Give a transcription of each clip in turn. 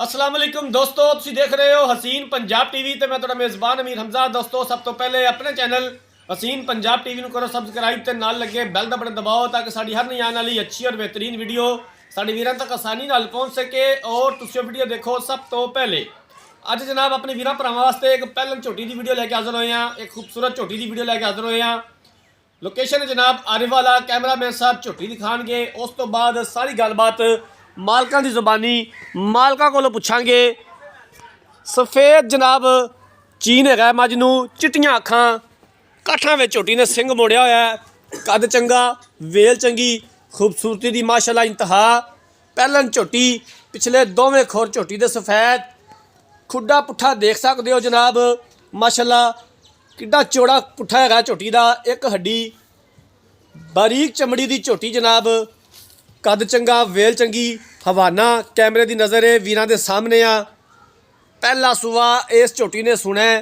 अस्सलाम वालेकुम दोस्तों, तुसी देख रहे हो हसीन पंजाब टीवी ते मैं तुहाडा मेज़बान अमीर हमजा। दोस्तों सब तो पहले अपने चैनल हसीन पंजाब टीवी नूं करो सबसक्राइब ते नाल लगे बैल दा बटन दबाओ ताकि साडी हर नई आने वाली अच्छी और बेहतरीन वीडियो साडे वीरां तक आसानी नाल पहुंच सके और तुसी वीडियो देखो सब तो पहले। अज जनाब अपने वीरां भरावां वास्ते एक पहलन झोटी की वीडियो लैके हाज़र होए हां, एक खूबसूरत झोटी की वीडियो लैके हाज़र होए हां। लोकेशन जनाब आरिफवाला, कैमरामैन साहब झोटी दिखाएंगे, उस तो बाद सारी गलबात मालकां दी ज़ुबानी मालकां कोलों पुछांगे। सफ़ेद जनाब चीन है मझ नूं, चिट्टियां अखां, काठां विच झोटी ने सिंह मोड़िया होया है, कद चंगा, वेल चंगी, खूबसूरती दी माशाअल्लाह इंतहा। पहलन झोटी, पिछले दोवें खोर झोटी दे सफ़ेद, खुड्डा पुट्ठा देख सकते हो जनाब माशाअल्लाह किड्डा चौड़ा पुट्ठा है झोटी का। एक हड्डी बारीक चमड़ी की झोटी जनाब, कद चंगा, वेल चंगी, हवाना कैमरे की नज़र है वीरां दे सामने आ। पहला सुआ इस झोटी ने सुना है,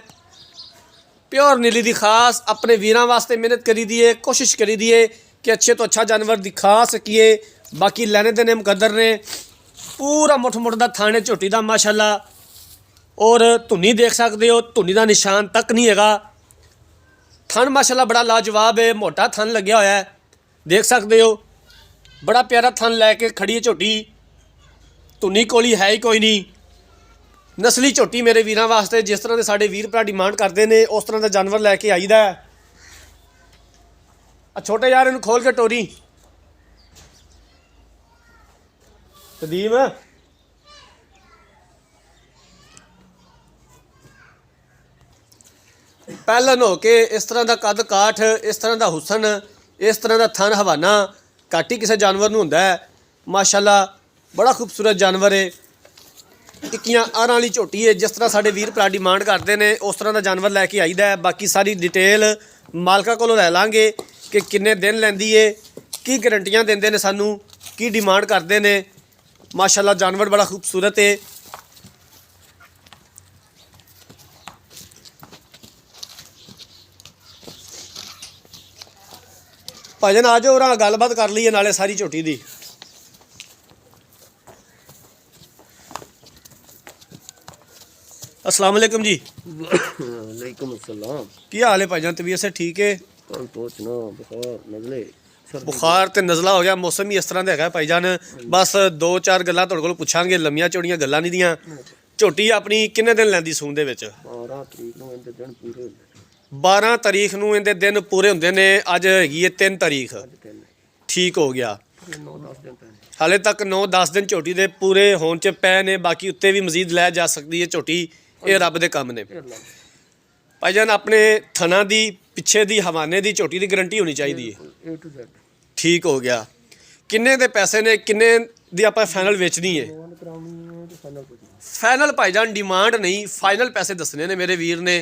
प्योर नीली दी खास अपने वीरां वास्ते मेहनत करी दी है, कोशिश करी दी है कि अच्छे तो अच्छा जानवर दिखा सकिए। बाकी लेने देने मुकद्दर ने, पूरा मुठ मुठ दा थाने झोटी का माशाअल्लाह। और धुनी देख सकते हो, धुनी का निशान तक नहीं हैगा। थन माशाअल्लाह बड़ा लाजवाब है, मोटा थन लग्या होया है, देख सकते हो बड़ा प्यारा थन लैके खड़ी है झोटी। धुनी कोली है ही कोई नहीं, नस्ली झोटी मेरे वीरां वास्ते जिस तरह के साडे वीर भरा डिमांड करते हैं उस तरह का जानवर लैके आईदा है। छोटे यार इनू खोल के टोरी कदीम पहलन हो के इस तरह का कद काठ, इस तरह का हुसन, इस तरह का थन हवाना घट ही किसी जानवर नूं हुंदा है माशाअल्लाह। बड़ा खूबसूरत जानवर है, इक्कियां आरां वाली झोटी है, जिस तरह साडे वीर भरा डिमांड करते हैं उस तरह का जानवर लैके आईदा है। बाकी सारी डिटेल मालका कोलों लै लांगे कि किन्ने दिन लैंदी है, की गारंटियां देंदे ने सानू, की डिमांड करते हैं माशाअल्लाह। जानवर बड़ा खूबसूरत है। भाजन आ जाओ और गलबात कर लीए नाले सारी झोटी दी। अस्सलाम वालेकुम जी। वालेकुम अस्सलाम। की हाल है भाईजान, तबीयत से ठीक है? बुखार ते नज़ला हो गया, मौसम ही इस तरह का है भाईजान। बस दो चार गल्लां तुहाडे कोलों पुछांगे, लम्मियां चौड़ियां गल्लां नहीं दियां। झोटी अपनी किन्ने दिन लैंदी सून दे विच? 12 तरीक नूं इहदे दिन पूरे हुंदे ने। अज हैगी है 3 तरीक, ठीक हो गया। हाले तक 9-10 दिन झोटी दे पूरे होने च पै ने, बाकी उत्ते भी मजीद लै जा सकती है झोटी, ये रब दे काम ने। भाईजान अपने थना दी पिछे दी हवाने दी झोटी की गारंटी होनी चाहिए, ठीक हो गया। किन्ने दे पैसे ने, किन्ने दी आपां फाइनल वेचनी है? फाइनल भाईजान डिमांड नहीं, फाइनल पैसे दसने ने मेरे वीर ने।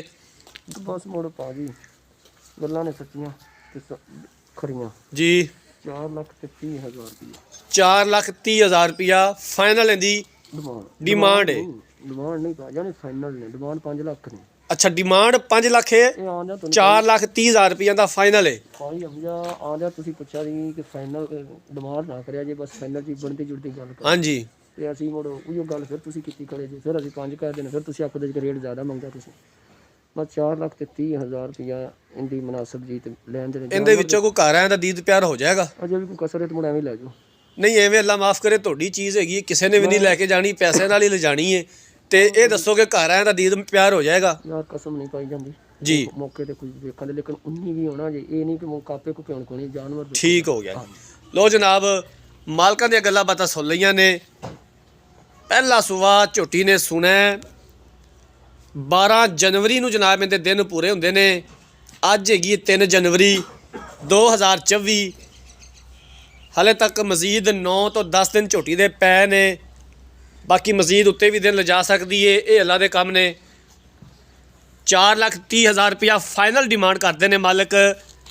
बस मोड़ पा जी गल्लां ने सच्चियां ते खरियां जी। 4,30,000 रुपया, 4,30,000 रुपया फाइनल इहदी डिमांड है। डिमांड नहीं पा जाने, फाइनल ने डिमांड 5 लाख ने। अच्छा डिमांड 5 लाख है, 4,30,000 रुपया का फाइनल है। भाई हमजा आंदा तुसी पुछा दी कि फाइनल डिमांड ना करिया जे, बस फाइनल की बनती जुड़ती गल कर। हाँ जी, ते असीं मुड़ उहियो गल फिर तुसी कीती खड़े जे, फिर असीं 5 कर देने, फिर तुसी आखदे कि रेट ज़्यादा मंगदा तुसी। बस 4,30,000 रुपया इंदी मुनासिब जी ते लैन देने। इहदे विचों कोई घर आया दा दीद प्यार हो जाएगा? अजे भी कोई कसर है तो मुड़ एवें लै जाओ। नहीं एवें अल्लाह माफ़ करे, तुहाडी चीज़ हैगी, किसी ने भी नहीं लैके जानी, पैसे नाल ही ले जानी है। तो ये दसो कि घर आया दा दीद प्यार हो जाएगा? यार कसम नहीं पाई जाती जी, मौके ते कुछ देखा दे, लेकिन उन्नी भी होना जे, ये नहीं कि कापे को प्याण को नहीं जानवर। ठीक हो गया। लो जनाब मालकां दी गल्लां बातां सुन लईआं ने। पहला सुआ झोटी ने सुना 12 जनवरी नूं जनाब इहदे दिन पूरे हुंदे ने। अज हैगी 3 जनवरी 2024। हाले तक मजीद 9 तो 10 दिन झोटी दे पै ने, बाकी मजीद उत्ते भी दिन लिजा सकती है, ये अल्लाह दे काम ने। 4,30,000 रुपया फाइनल डिमांड करते हैं मालिक,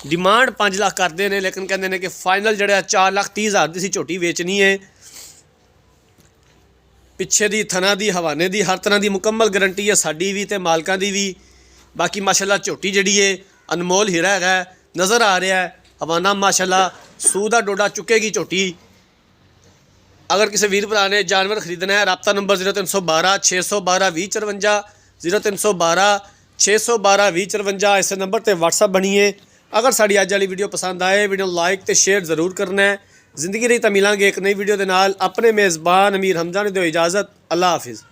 डिमांड 5 लाख करते हैं, लेकिन कहते हैं कि फाइनल जड़ा 4,30,000 की झोटी वेचनी है। पिछे दी थना दी हवाने दी हर तरह की मुकम्मल गारंटी है, साडी भी ते मालकां दी भी। बाकी माशाअल्लाह झोटी जिहड़ी है अनमोल हीरा है, नज़र आ रहा है। हवाना माशाअल्लाह सूह दा डोडा चुकेगी झोटी। अगर किसी वीर भरा ने जानवर खरीदना है, रब्ता नंबर 0312 612 2054 0312 612 2054 इस नंबर पर व्हाट्सअप बनीए। अगर साड़ी अज वाली वीडियो पसंद आए, वीडियो लाइक तो शेयर जरूर करना है। जिंदगी रही तो मिलांगे एक नई वीडियो के नाल। अपने मेज़बान अमीर हमजा ने दो इजाज़त। अल्लाह हाफिज़।